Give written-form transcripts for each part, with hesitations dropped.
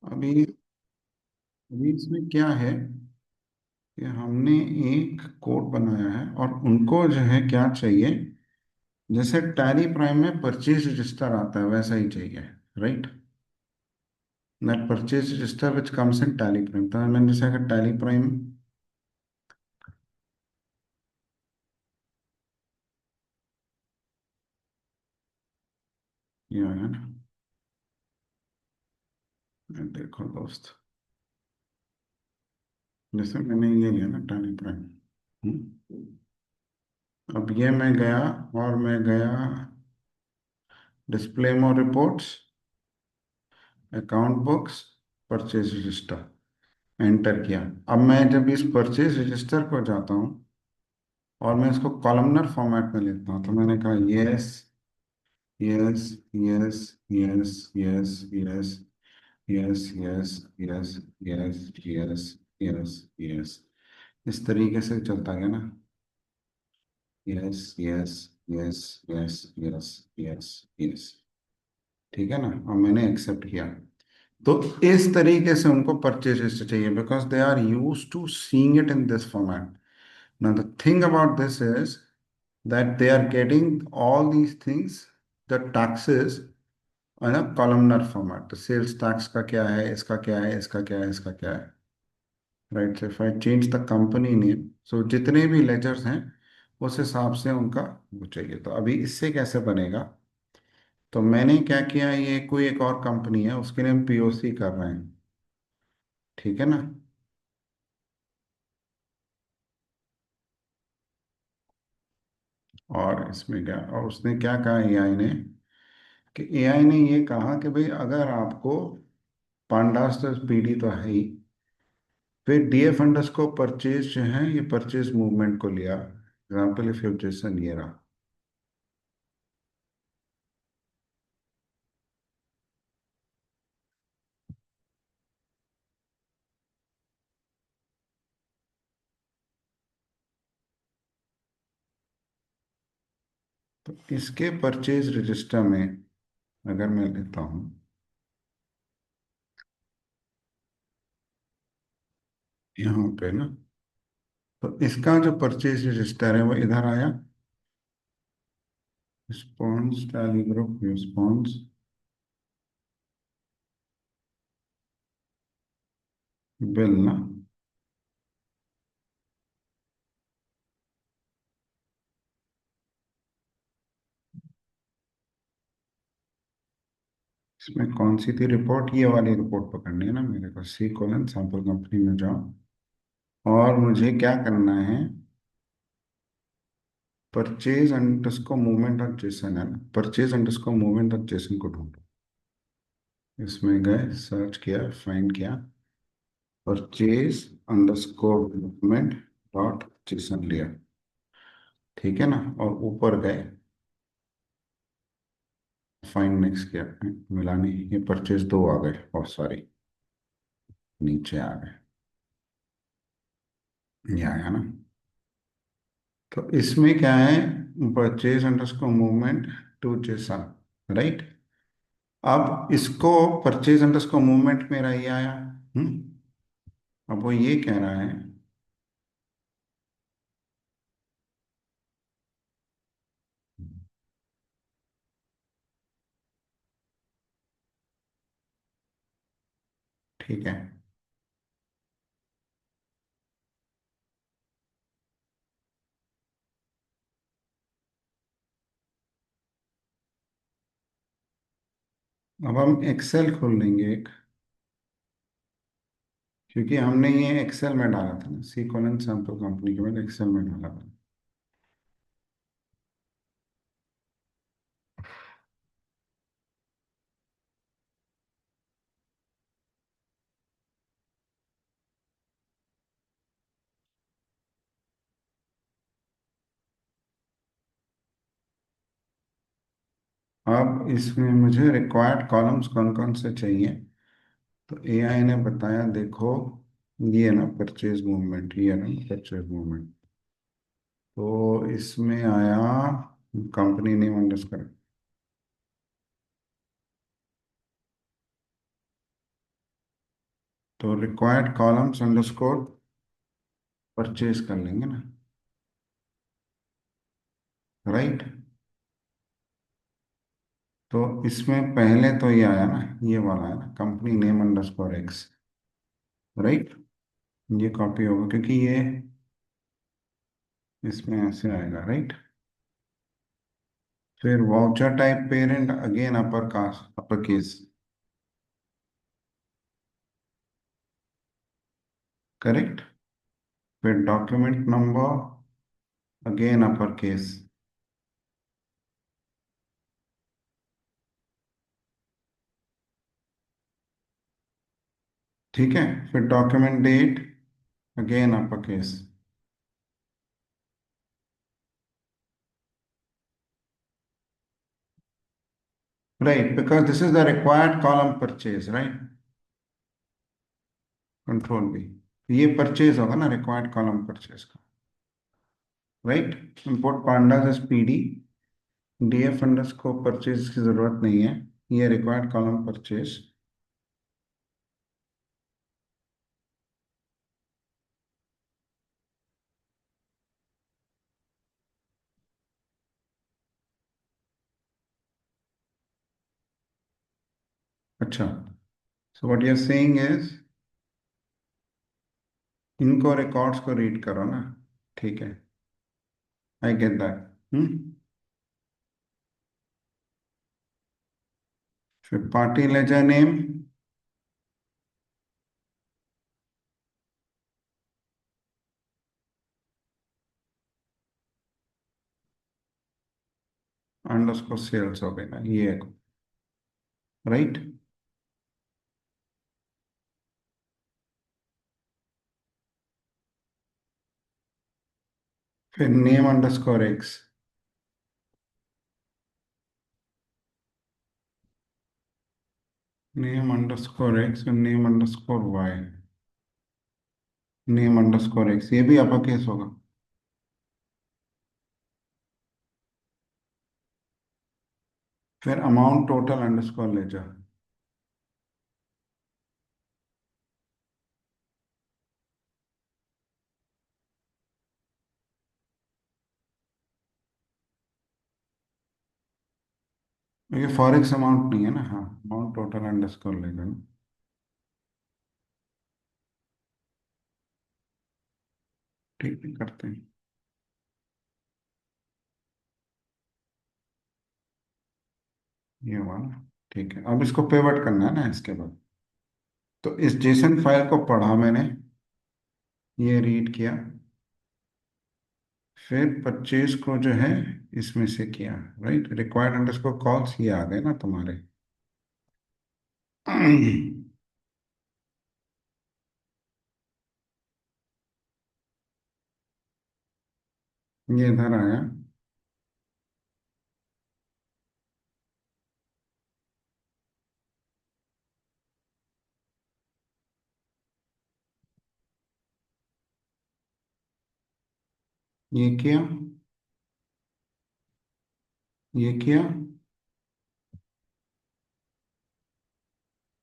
अभी अभी इसमें क्या है कि हमने एक कोड बनाया है और उनको जो है क्या चाहिए, जैसे टैली प्राइम में परचेज रजिस्टर आता है वैसा ही चाहिए। Right. That purchase register which comes in tally prime, तो मैंने जैसे अगर टैली प्राइम ये है ना, ये देखो दोस्त, जैसे मैंने ये लिया ना टैली प्राइम। अब ये मैं गया और मैं गया display more reports, account books, purchase register, enter किया। अब मैं जब इस परचेज रजिस्टर को जाता हूँ और मैं इसको कॉलमनर फॉर्मेट में लेता हूँ, तो मैंने कहा yes yes yes yes yes yes yes yes yes yes yes yes yes, इस तरीके से चलता गया ना। Yes yes yes yes yes yes yes. ठीक है ना, और मैंने एक्सेप्ट किया। तो इस तरीके से उनको परचेज चाहिए because they are use to seeing it in this format. Now the thing about this is that they are getting all these things, the taxes in a columnar format. The sales tax का क्या है, इसका क्या है, इसका क्या है, इसका क्या है। Right. If I change the company name, so जितने भी लेजर्स हैं उस हिसाब से उनका वो चाहिए। तो अभी इससे कैसे बनेगा, तो मैंने क्या किया, ये कोई एक और कंपनी है उसके लिए हम पीओसी कर रहे हैं। ठीक है ना। और इसमें क्या, और उसने क्या कहा एआई ने, कि एआई ने ये कहा कि भाई अगर आपको पांडास तो पीडी तो है ही, फिर डीएफ अंडर्स को परचेज जो है ये परचेज मूवमेंट को लिया। एग्जाम्पल इफ यू जैसन ये रहा। तो इसके परचेज रजिस्टर में अगर मैं लेता हूँ यहाँ पे ना, तो इसका जो परचेज रजिस्टर है वो इधर आया, response tally group response bill ना। इसमें कौन सी थी रिपोर्ट, ये वाली रिपोर्ट पकड़नी है ना मेरे को, सी कोलन सैंपल कंपनी में जाओ और मुझे क्या करना है, purchase underscore movement of Jason है ना, purchase underscore movement of Jason को ढूंढो। इसमें गए, सर्च किया, फाइंड किया, purchase underscore movement dot JSON लिया। ठीक है ना, और ऊपर गए, फाइंड नेक्स्ट किया, मिला नहीं, ये परचेज दो आ गए, और सॉरी नीचे आ गए, ये आया ना। तो इसमें क्या है, purchase underscore movement to JSON. Right. अब इसको परचेज अंडरस्कोर मूवमेंट मेरा ये आया। अब वो ये कह रहा है, ठीक है। अब हम एक्सेल खोल लेंगे एक, क्योंकि हमने ये एक्सेल में डाला था ना, सी कॉलन सैंपल कंपनी के बाद एक्सेल में डाला था। अब इसमें मुझे रिक्वायर्ड कॉलम्स कौन कौन से चाहिए, तो एआई ने बताया देखो, ये ना परचेज मूवमेंट, ये ना परचेज मूवमेंट, तो इसमें आया कंपनी नेम अंडरस्कोर। तो, तो रिक्वायर्ड कॉलम्स अंडरस्कोर परचेज कर लेंगे ना, राइट। तो इसमें पहले तो ये आया ना, ये वाला है ना, company name underscore X, right. ये कॉपी होगा क्योंकि ये इसमें ऐसे आएगा, राइट। फिर voucher type parent again upper cast upper case, correct. फिर document number again upper case, ठीक है। फिर document date again upper case, right, because this is the required column purchase, right. Control भी, ये परचेज होगा ना required column purchase का, right. Import pandas S P D, DF funds को purchase की जरूरत नहीं है, ये रिक्वायर्ड कॉलम परचेज। अच्छा, so what you are saying is इनको रिकॉर्ड्स को रीड करो ना, ठीक है, आई गेट दैट। हम्म। फिर party ledger name underscore sales हो गए ना, ये, राइट। फिर name underscore X, name underscore X और name underscore Y, name underscore X ये भी अपर केस होगा। फिर अमाउंट टोटल अंडरस्कोर लेजर, ये फॉरेक्स अमाउंट नहीं है ना, हाँ, अमाउंट टोटल अंडरस्कोर लेजर ना, ठीक है, करते हैं ये हुआ ना, ठीक है। अब इसको पेवट करना है ना इसके बाद। तो इस जेसन फाइल को पढ़ा मैंने, ये रीड किया, फिर परचेज को जो है इसमें से किया, राइट। रिक्वायर्ड अंडरस्कोर कॉल्स ये आ गए ना तुम्हारे। ये इधर आया, ये किया, ये किया,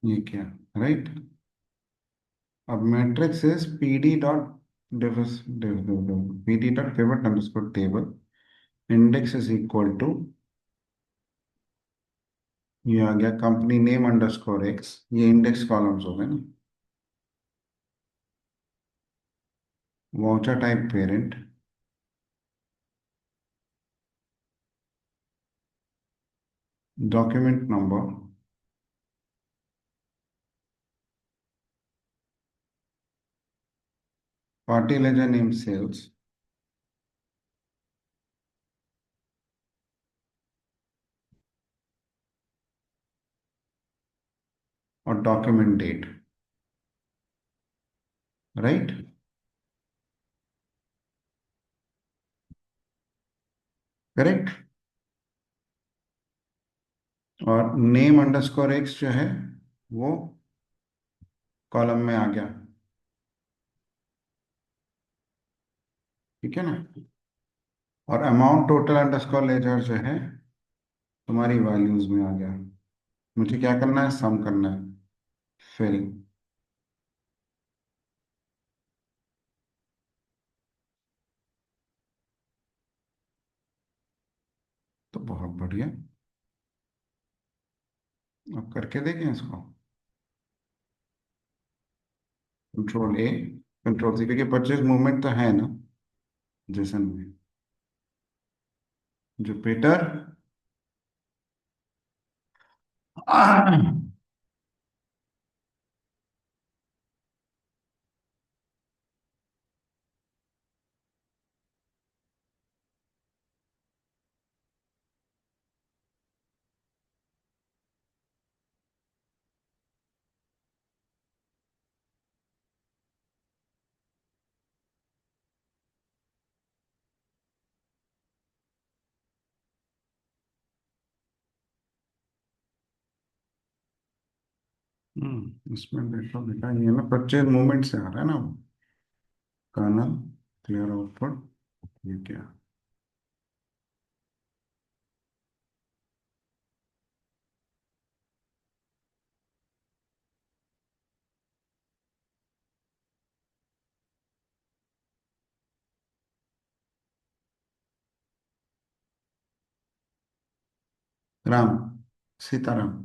ये किया, राइट। अब matrix is P D dot P D dot pivot underscore table, index is equal to, ये आ गया कंपनी नेम अंडरस्कोर एक्स, ये इंडेक्स कॉलम्स हो गए ना, voucher type parent, document number, party ledger name sales, और document date, right. Correct. और name underscore X जो है वो कॉलम में आ गया, ठीक है ना। और अमाउंट टोटल अंडरस्कोर लेजर जो है तुम्हारी वैल्यूज में आ गया। मुझे क्या करना है, सम करना है, फिल, बढ़िया। अब करके देखें इसको। कंट्रोल ए, कंट्रोल सी, देखिए परचेज मूवमेंट तो है ना जेसन में। जुपिटर। इसमें देखो बेटा, ये ना परचेज मूवमेंट से आ रहा है ना वो। कर्नल, क्लियर आउटपुट, ये क्या। राम, सीताराम।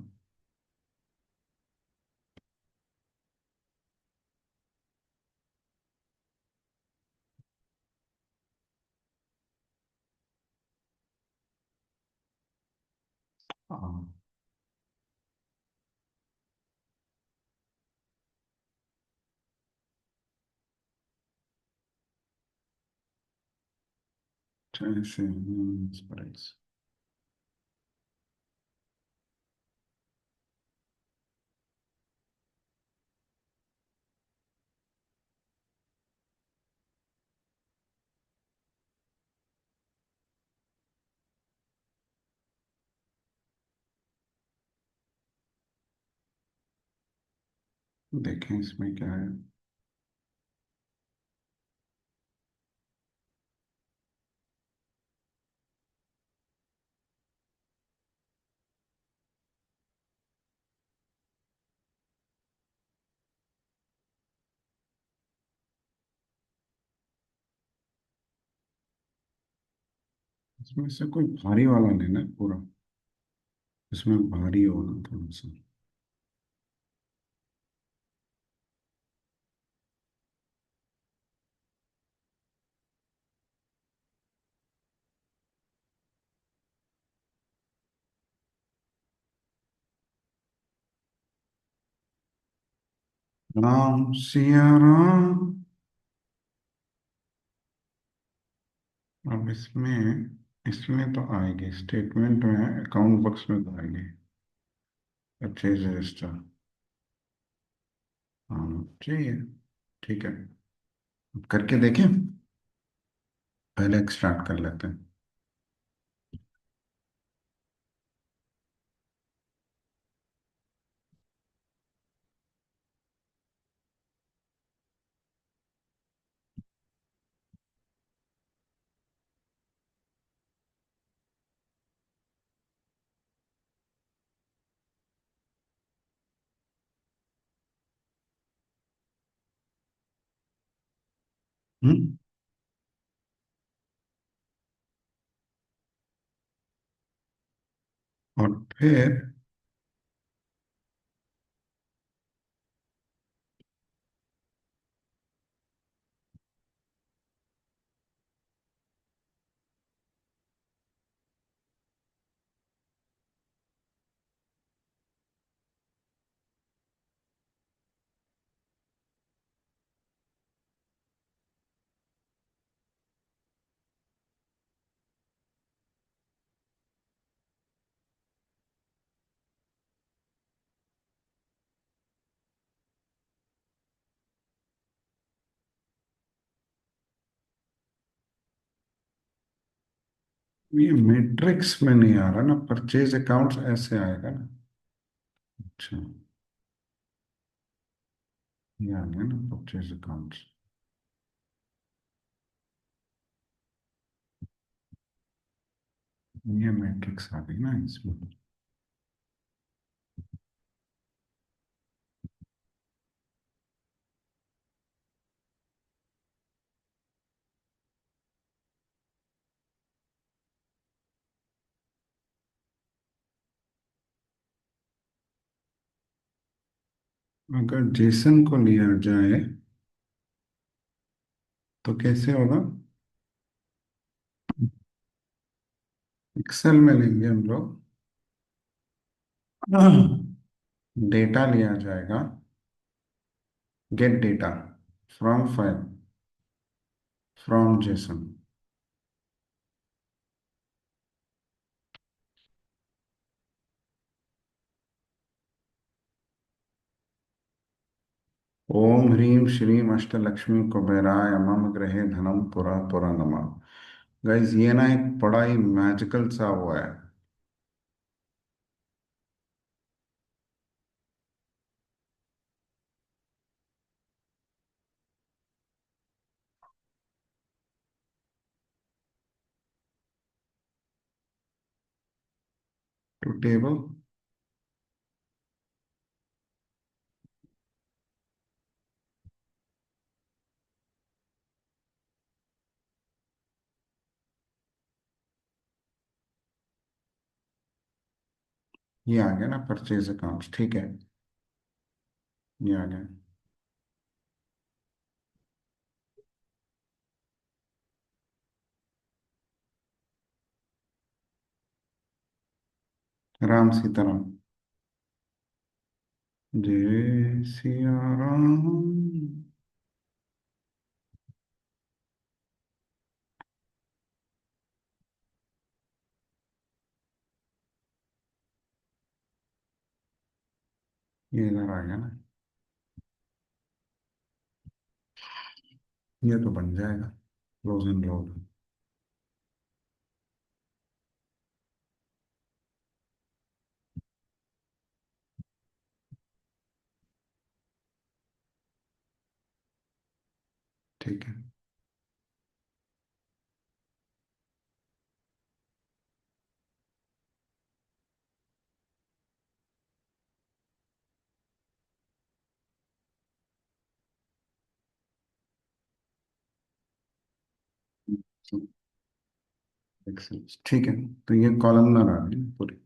हाँ, जैसे स्प्राइट्स। देखें इसमें क्या है। इसमें से कोई भारी वाला लेना है पूरा, इसमें भारी होना थोड़ा सा। राम सिया राम। अब इसमें, इसमें तो आएगी स्टेटमेंट में, अकाउंट बॉक्स में तो आएगी परचेज रजिस्टर। हाँ चाहिए। ठीक है, अब करके देखें। पहले स्टार्ट कर लेते हैं। हम्म। और फिर ये मैट्रिक्स में नहीं आ रहा ना, परचेज अकाउंट्स ऐसे आएगा ना। अच्छा, ये आ गया ना परचेज अकाउंट्स। ये मैट्रिक्स आ गई ना इसमें। अगर जेसन को लिया जाए तो कैसे होगा? एक्सेल में लेंगे हम लोग। डेटा लिया जाएगा, get data from file, from JSON. Om ह्रीम श्रीम अष्टलक्ष्मी कुबेराय मम गृहे धनम पुरा पुरा नमः। गाइज ये ना एक बड़ा ही मैजिकल सा हुआ है। To table. ये आ गया ना परचेज अकाउंट, ठीक है। ये आ गया। राम सीताराम। जय सिया राम। ये इधर आ गया ना। ये तो बन जाएगा। Close and load. ठीक है। एक्सेल, ठीक है। तो ये कॉलमनर आ गई पूरी।